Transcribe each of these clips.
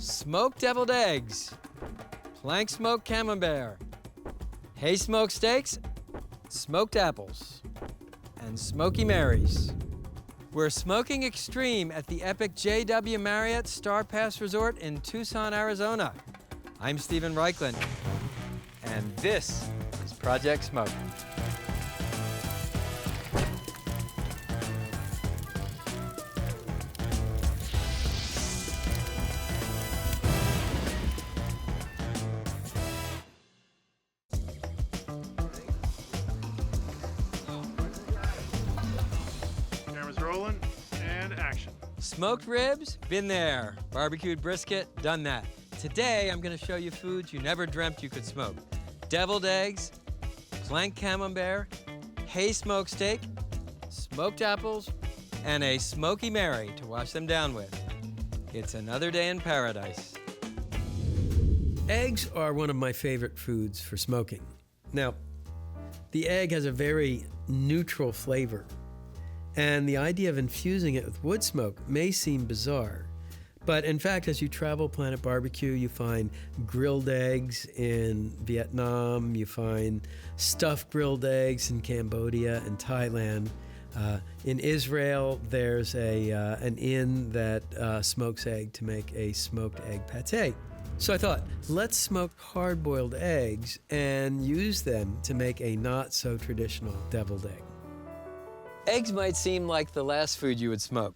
smoked deviled eggs, plank smoked camembert, hay smoked steaks, smoked apples, and Smoky Marys. We're smoking extreme at the epic JW Marriott Star Pass Resort in Tucson, Arizona. I'm Stephen Reichlen, and this is Project Smoke. Rolling and action. Smoked ribs, been there. Barbecued brisket, done that. Today, I'm gonna show you foods you never dreamt you could smoke. Deviled eggs, plank camembert, hay smoked steak, smoked apples, and a Smoky Mary to wash them down with. It's another day in paradise. Eggs are one of my favorite foods for smoking. Now, the egg has a very neutral flavor. And the idea of infusing it with wood smoke may seem bizarre. But in fact, as you travel Planet Barbecue, you find grilled eggs in Vietnam, you find stuffed grilled eggs in Cambodia and Thailand. In Israel, there's an inn that smokes egg to make a smoked egg pate. So I thought, let's smoke hard-boiled eggs and use them to make a not-so-traditional deviled egg. Eggs might seem like the last food you would smoke.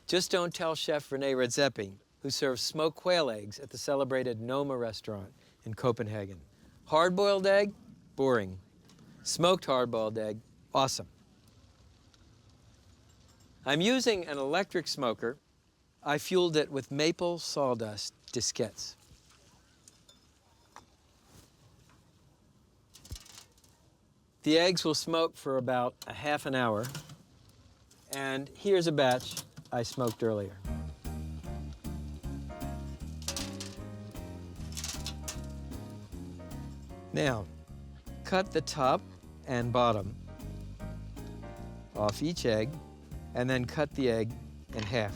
Just don't tell Chef Rene Redzepi, who serves smoked quail eggs at the celebrated Noma restaurant in Copenhagen. Hard-boiled egg? Boring. Smoked hard-boiled egg? Awesome. I'm using an electric smoker. I fueled it with maple sawdust diskettes. The eggs will smoke for about a half an hour. And here's a batch I smoked earlier. Now, cut the top and bottom off each egg, and then cut the egg in half.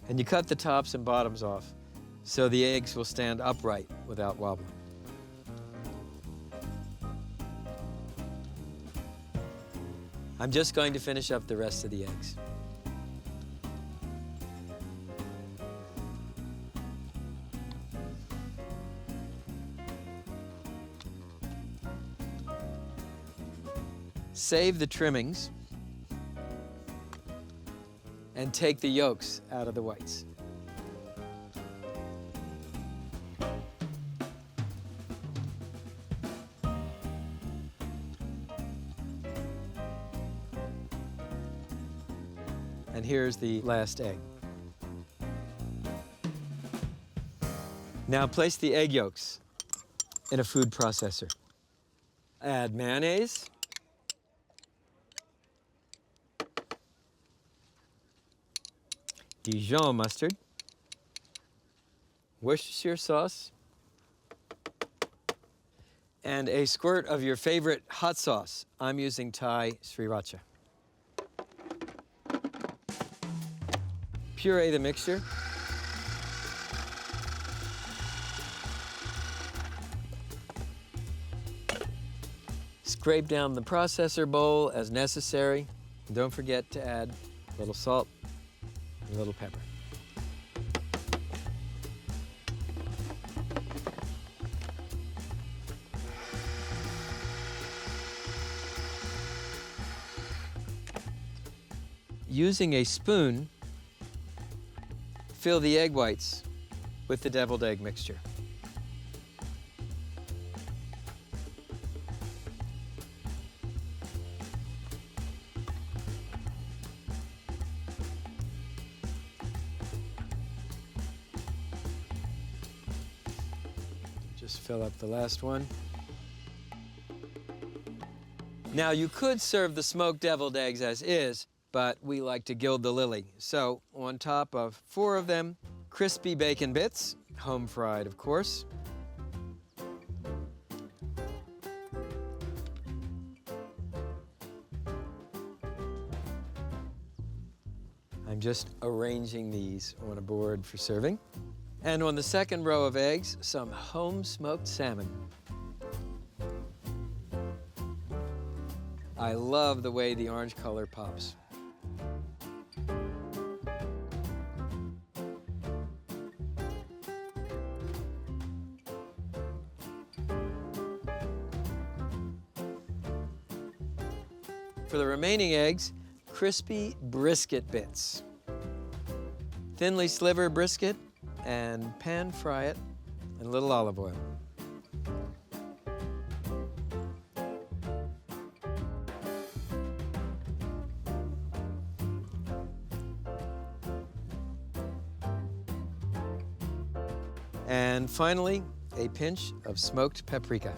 And you cut the tops and bottoms off so the eggs will stand upright without wobbling. I'm just going to finish up the rest of the eggs. Save the trimmings and take the yolks out of the whites. And here's the last egg. Now place the egg yolks in a food processor. Add mayonnaise, Dijon mustard, Worcestershire sauce, and a squirt of your favorite hot sauce. I'm using Thai sriracha. Puree the mixture. Scrape down the processor bowl as necessary. And don't forget to add a little salt and a little pepper. Using a spoon, fill the egg whites with the deviled egg mixture. Just fill up the last one. Now you could serve the smoked deviled eggs as is, but we like to gild the lily. So on top of 4 of them, crispy bacon bits, home fried, of course. I'm just arranging these on a board for serving. And on the second row of eggs, some home-smoked salmon. I love the way the orange color pops. For the remaining eggs, crispy brisket bits. Thinly sliver brisket and pan fry it in a little olive oil. And finally, a pinch of smoked paprika.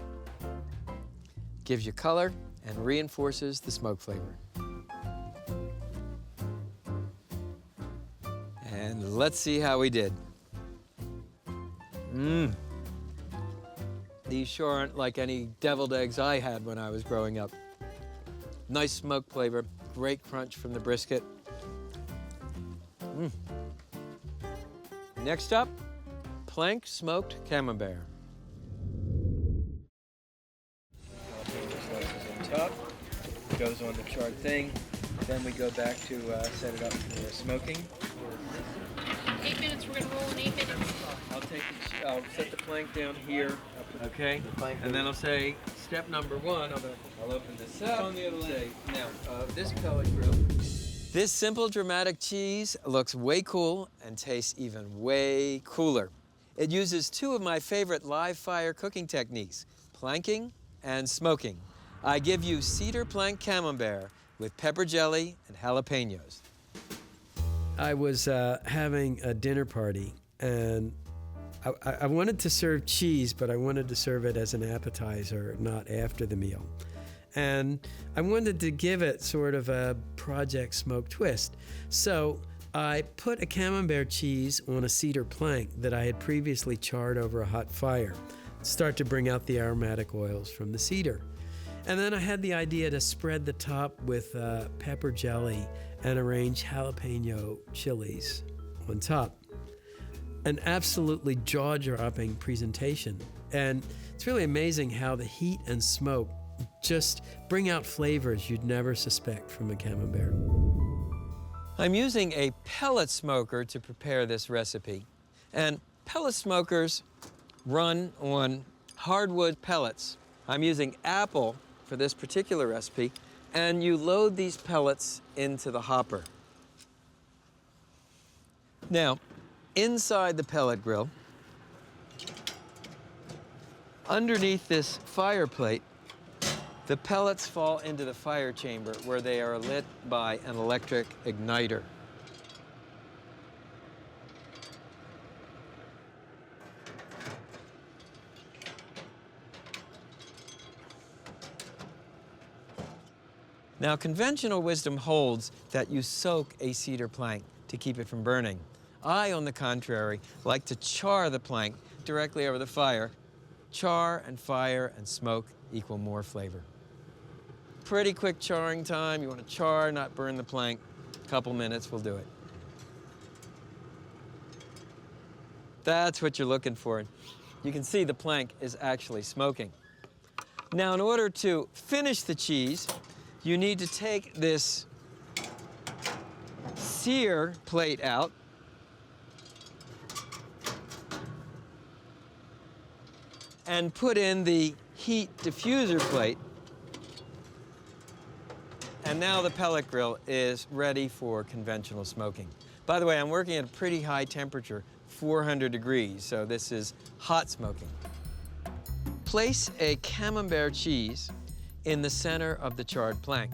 Gives you color and reinforces the smoke flavor. And let's see how we did. These sure aren't like any deviled eggs I had when I was growing up. Nice smoke flavor, great crunch from the brisket. Next up, plank smoked camembert. Jalapeños on top, goes on the charred thing. Then we go back to set it up for smoking. 8 minutes, we're gonna roll in 8 minutes. I'll set the plank down here, okay? And then I'll say, step number 1, I'll open this up. On the other say, now, this pellet grill. This simple, dramatic cheese looks way cool and tastes even way cooler. It uses 2 of my favorite live fire cooking techniques, planking and smoking. I give you cedar plank camembert with pepper jelly and jalapeños. I was having a dinner party, and I wanted to serve cheese, but I wanted to serve it as an appetizer, not after the meal. And I wanted to give it sort of a Project Smoke twist. So I put a camembert cheese on a cedar plank that I had previously charred over a hot fire, start to bring out the aromatic oils from the cedar. And then I had the idea to spread the top with pepper jelly and arrange jalapeno chilies on top. An absolutely jaw-dropping presentation. And it's really amazing how the heat and smoke just bring out flavors you'd never suspect from a camembert. I'm using a pellet smoker to prepare this recipe. And pellet smokers run on hardwood pellets. I'm using apple for this particular recipe, and you load these pellets into the hopper. Now, inside the pellet grill, underneath this fire plate, the pellets fall into the fire chamber where they are lit by an electric igniter. Now, conventional wisdom holds that you soak a cedar plank to keep it from burning. I, on the contrary, like to char the plank directly over the fire. Char and fire and smoke equal more flavor. Pretty quick charring time. You want to char, not burn the plank. A couple minutes will do it. That's what you're looking for. You can see the plank is actually smoking. Now, in order to finish the cheese, you need to take this sear plate out and put in the heat diffuser plate. And now the pellet grill is ready for conventional smoking. By the way, I'm working at a pretty high temperature, 400 degrees, so this is hot smoking. Place a camembert cheese in the center of the charred plank.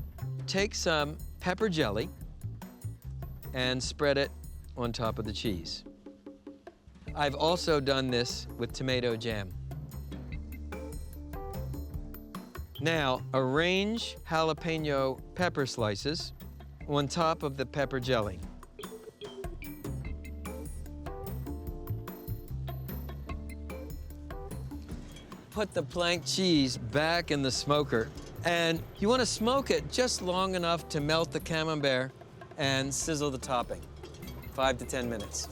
Take some pepper jelly and spread it on top of the cheese. I've also done this with tomato jam. Now, arrange jalapeno pepper slices on top of the pepper jelly. Put the plank cheese back in the smoker, and you want to smoke it just long enough to melt the camembert and sizzle the topping. 5 to 10 minutes.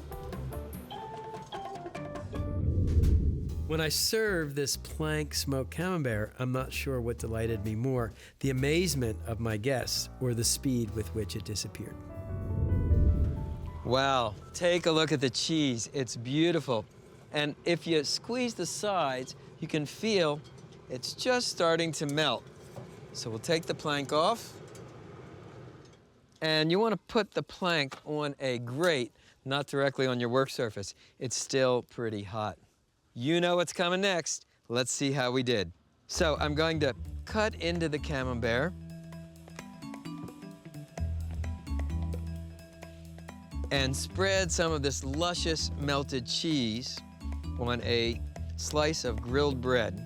When I served this plank smoked camembert, I'm not sure what delighted me more, the amazement of my guests or the speed with which it disappeared. Wow, take a look at the cheese. It's beautiful. And if you squeeze the sides, you can feel it's just starting to melt. So we'll take the plank off. And you want to put the plank on a grate, not directly on your work surface. It's still pretty hot. You know what's coming next. Let's see how we did. So I'm going to cut into the camembert. And spread some of this luscious melted cheese on a slice of grilled bread.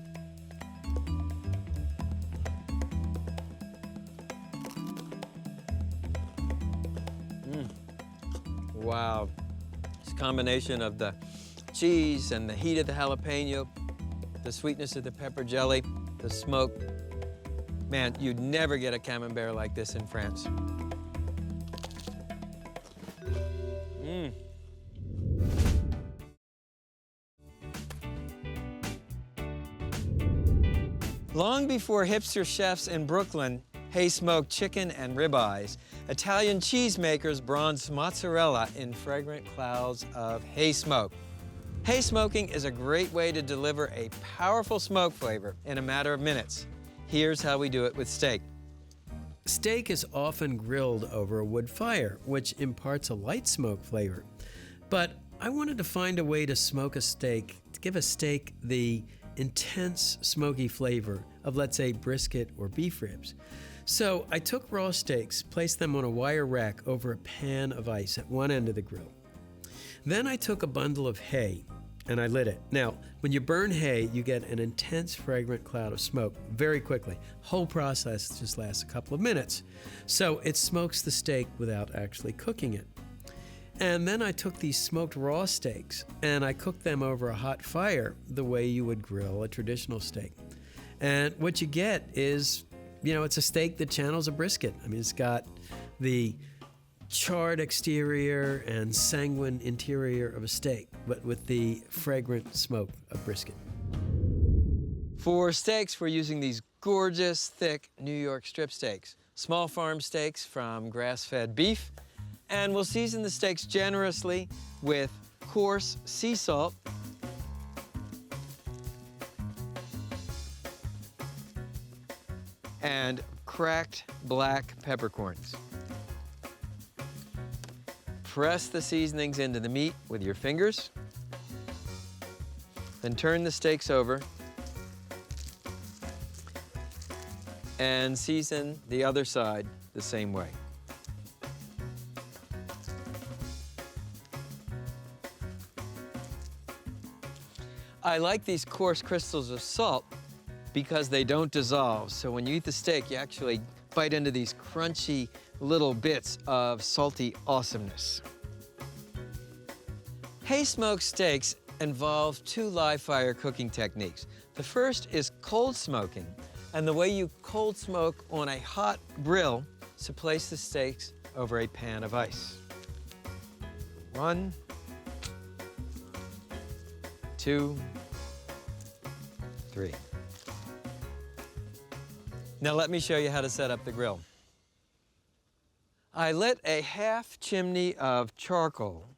Wow. This combination of the cheese and the heat of the jalapeno, the sweetness of the pepper jelly, the smoke. Man, you'd never get a camembert like this in France. Long before hipster chefs in Brooklyn hay-smoked chicken and ribeyes, Italian cheesemakers bronzed mozzarella in fragrant clouds of hay smoke. Hay smoking is a great way to deliver a powerful smoke flavor in a matter of minutes. Here's how we do it with steak. Steak is often grilled over a wood fire, which imparts a light smoke flavor. But I wanted to find a way to smoke a steak, to give a steak the intense smoky flavor of, let's say, brisket or beef ribs. So I took raw steaks, placed them on a wire rack over a pan of ice at one end of the grill. Then I took a bundle of hay and I lit it. Now, when you burn hay, you get an intense, fragrant cloud of smoke very quickly. Whole process just lasts a couple of minutes. So it smokes the steak without actually cooking it. And then I took these smoked raw steaks and I cooked them over a hot fire the way you would grill a traditional steak. And what you get is, it's a steak that channels a brisket. I mean, it's got the charred exterior and sanguine interior of a steak, but with the fragrant smoke of brisket. For steaks, we're using these gorgeous, thick New York strip steaks, small farm steaks from grass-fed beef, and we'll season the steaks generously with coarse sea salt, and cracked black peppercorns. Press the seasonings into the meat with your fingers, then turn the steaks over and season the other side the same way. I like these coarse crystals of salt because they don't dissolve. So when you eat the steak, you actually bite into these crunchy little bits of salty awesomeness. Hay-smoked steaks involve two live fire cooking techniques. The first is cold smoking, and the way you cold smoke on a hot grill is to place the steaks over a pan of ice. 1, 2, 3. Now let me show you how to set up the grill. I lit a half chimney of charcoal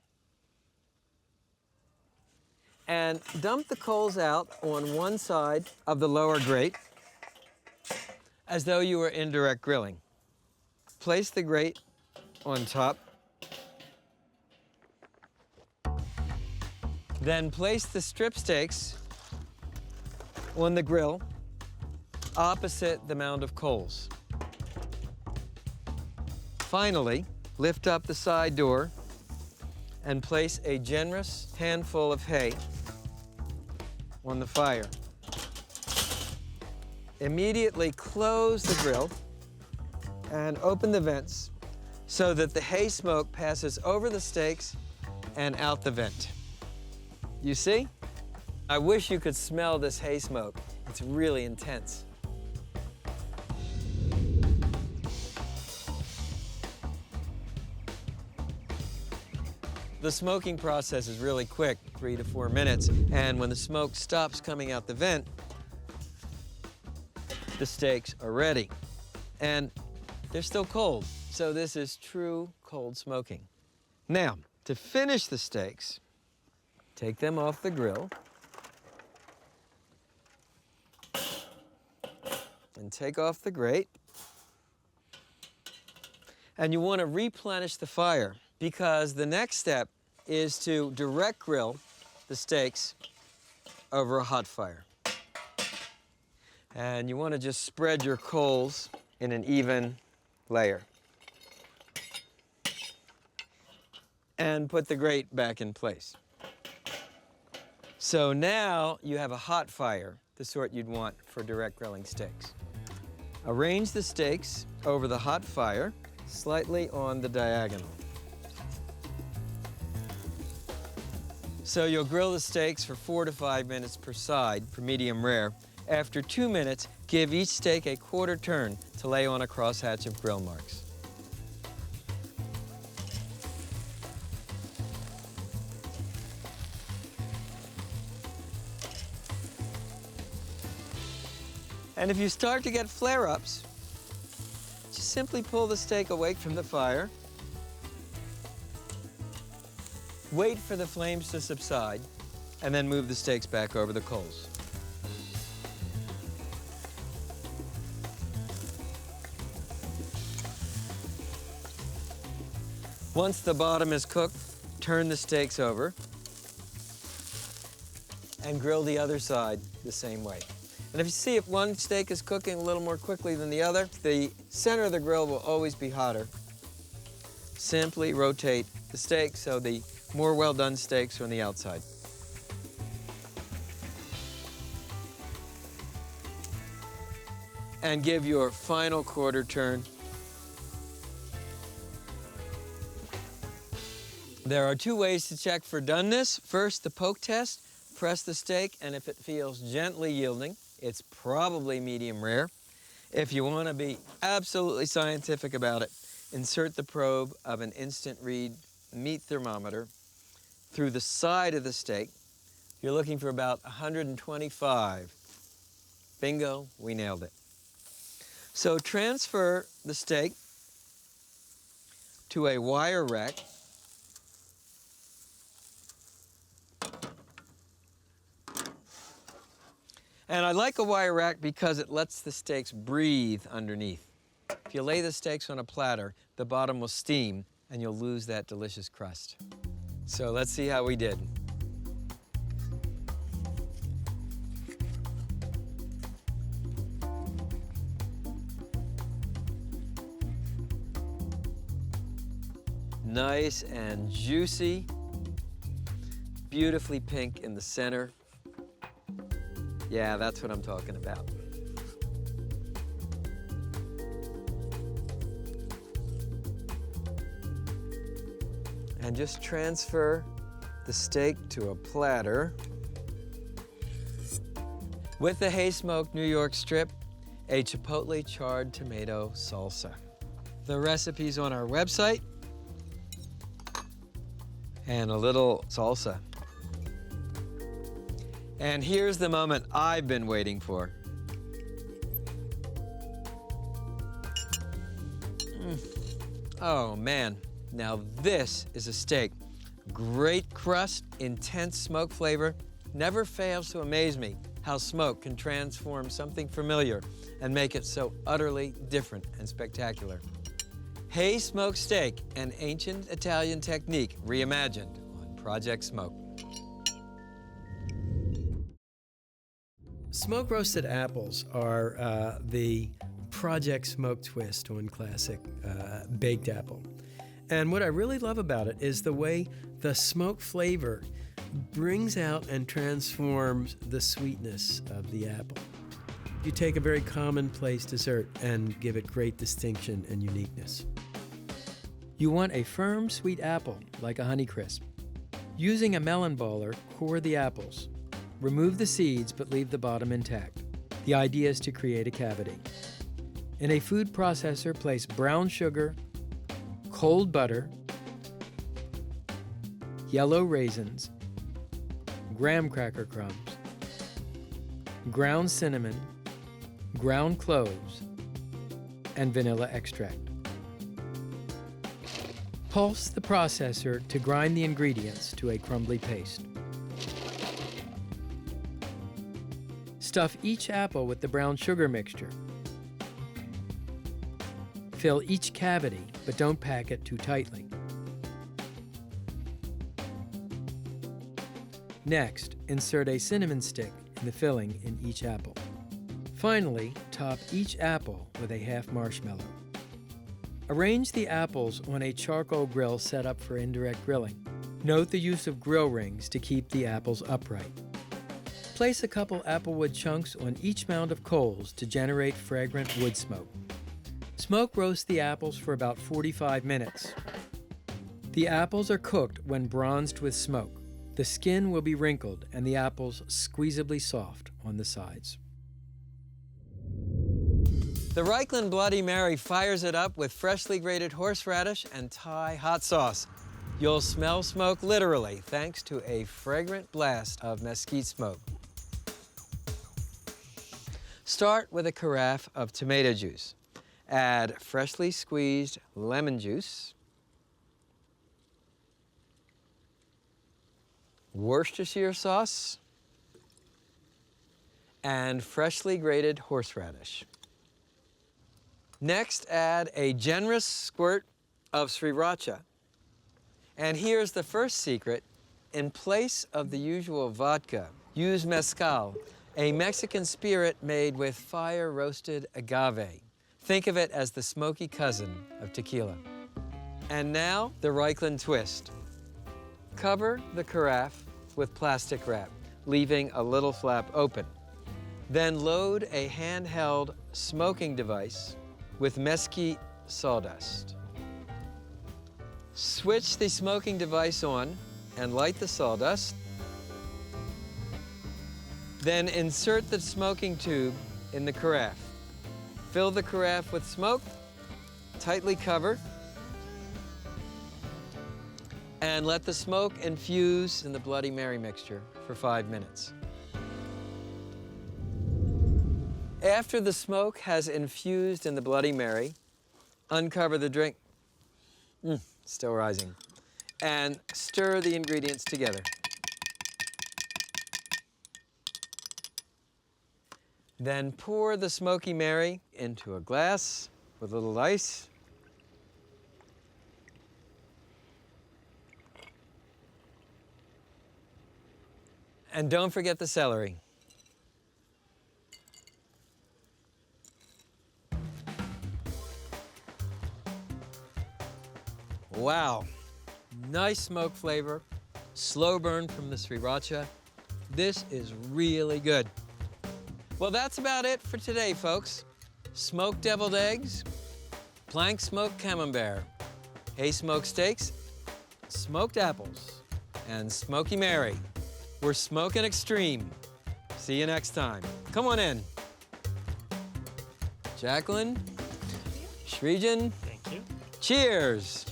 and dumped the coals out on one side of the lower grate as though you were indirect grilling. Place the grate on top. Then place the strip steaks on the grill opposite the mound of coals. Finally, lift up the side door and place a generous handful of hay on the fire. Immediately close the grill and open the vents so that the hay smoke passes over the steaks and out the vent. You see? I wish you could smell this hay smoke. It's really intense. The smoking process is really quick, 3 to 4 minutes, and when the smoke stops coming out the vent, the steaks are ready. And they're still cold, so this is true cold smoking. Now, to finish the steaks, take them off the grill and take off the grate. And you want to replenish the fire because the next step is to direct grill the steaks over a hot fire. And you want to just spread your coals in an even layer. And put the grate back in place. So now you have a hot fire, the sort you'd want for direct grilling steaks. Arrange the steaks over the hot fire, slightly on the diagonal. So you'll grill the steaks for 4 to 5 minutes per side for medium rare. After 2 minutes, give each steak a quarter turn to lay on a crosshatch of grill marks. And if you start to get flare-ups, just simply pull the steak away from the fire. Wait for the flames to subside, and then move the steaks back over the coals. Once the bottom is cooked, turn the steaks over and grill the other side the same way. And if you see if one steak is cooking a little more quickly than the other, the center of the grill will always be hotter. Simply rotate the steak so the more well-done steaks are on the outside. And give your final quarter turn. There are 2 ways to check for doneness. First, the poke test. Press the steak, and if it feels gently yielding, it's probably medium rare. If you want to be absolutely scientific about it, insert the probe of an instant read meat thermometer through the side of the steak. You're looking for about 125. Bingo, we nailed it. So transfer the steak to a wire rack. And I like a wire rack because it lets the steaks breathe underneath. If you lay the steaks on a platter, the bottom will steam and you'll lose that delicious crust. So let's see how we did. Nice and juicy, beautifully pink in the center. Yeah, that's what I'm talking about. And just transfer the steak to a platter with the hay-smoked New York strip, a Chipotle charred tomato salsa. The recipe's on our website, and a little salsa. And here's the moment I've been waiting for. Oh man, now this is a steak. Great crust, intense smoke flavor. Never fails to amaze me how smoke can transform something familiar and make it so utterly different and spectacular. Hay smoked steak, an ancient Italian technique reimagined on Project Smoke. Smoke roasted apples are the Project Smoke twist on classic baked apple. And what I really love about it is the way the smoke flavor brings out and transforms the sweetness of the apple. You take a very commonplace dessert and give it great distinction and uniqueness. You want a firm, sweet apple, like a Honeycrisp. Using a melon baller, core the apples. Remove the seeds, but leave the bottom intact. The idea is to create a cavity. In a food processor, place brown sugar, cold butter, yellow raisins, graham cracker crumbs, ground cinnamon, ground cloves, and vanilla extract. Pulse the processor to grind the ingredients to a crumbly paste. Stuff each apple with the brown sugar mixture. Fill each cavity, but don't pack it too tightly. Next, insert a cinnamon stick in the filling in each apple. Finally, top each apple with a half marshmallow. Arrange the apples on a charcoal grill set up for indirect grilling. Note the use of grill rings to keep the apples upright. Place a couple applewood chunks on each mound of coals to generate fragrant wood smoke. Smoke roast the apples for about 45 minutes. The apples are cooked when bronzed with smoke. The skin will be wrinkled and the apples squeezably soft on the sides. The Reichland Bloody Mary fires it up with freshly grated horseradish and Thai hot sauce. You'll smell smoke literally thanks to a fragrant blast of mesquite smoke. Start with a carafe of tomato juice. Add freshly squeezed lemon juice, Worcestershire sauce, and freshly grated horseradish. Next, add a generous squirt of sriracha. And here's the first secret. In place of the usual vodka, use mezcal, a Mexican spirit made with fire-roasted agave. Think of it as the smoky cousin of tequila. And now, the Reichland twist. Cover the carafe with plastic wrap, leaving a little flap open. Then load a handheld smoking device with mesquite sawdust. Switch the smoking device on and light the sawdust. Then insert the smoking tube in the carafe. Fill the carafe with smoke, tightly cover, and let the smoke infuse in the Bloody Mary mixture for 5 minutes. After the smoke has infused in the Bloody Mary, uncover the drink, still rising, and stir the ingredients together. Then pour the Smoky Mary into a glass with a little ice. And don't forget the celery. Wow, nice smoke flavor, slow burn from the sriracha. This is really good. Well, that's about it for today, folks. Smoked deviled eggs, plank smoked camembert, hay smoked steaks, smoked apples, and Smoky Mary. We're smoking extreme. See you next time. Come on in. Jacqueline, Srijan, Thank you. cheers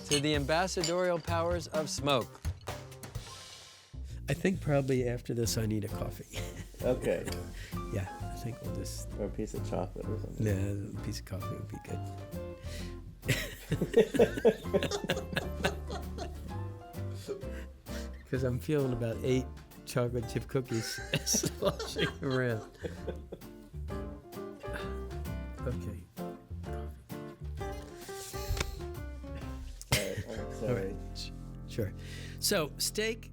to the ambassadorial powers of smoke. I think probably after this I need a coffee. Okay. Yeah, I think we'll just, Or a piece of chocolate or something. yeah, a piece of coffee would be good. Because I'm feeling about 8 chocolate chip cookies sloshing around. Okay. All right, I'm All sorry. right. Sure. So, steak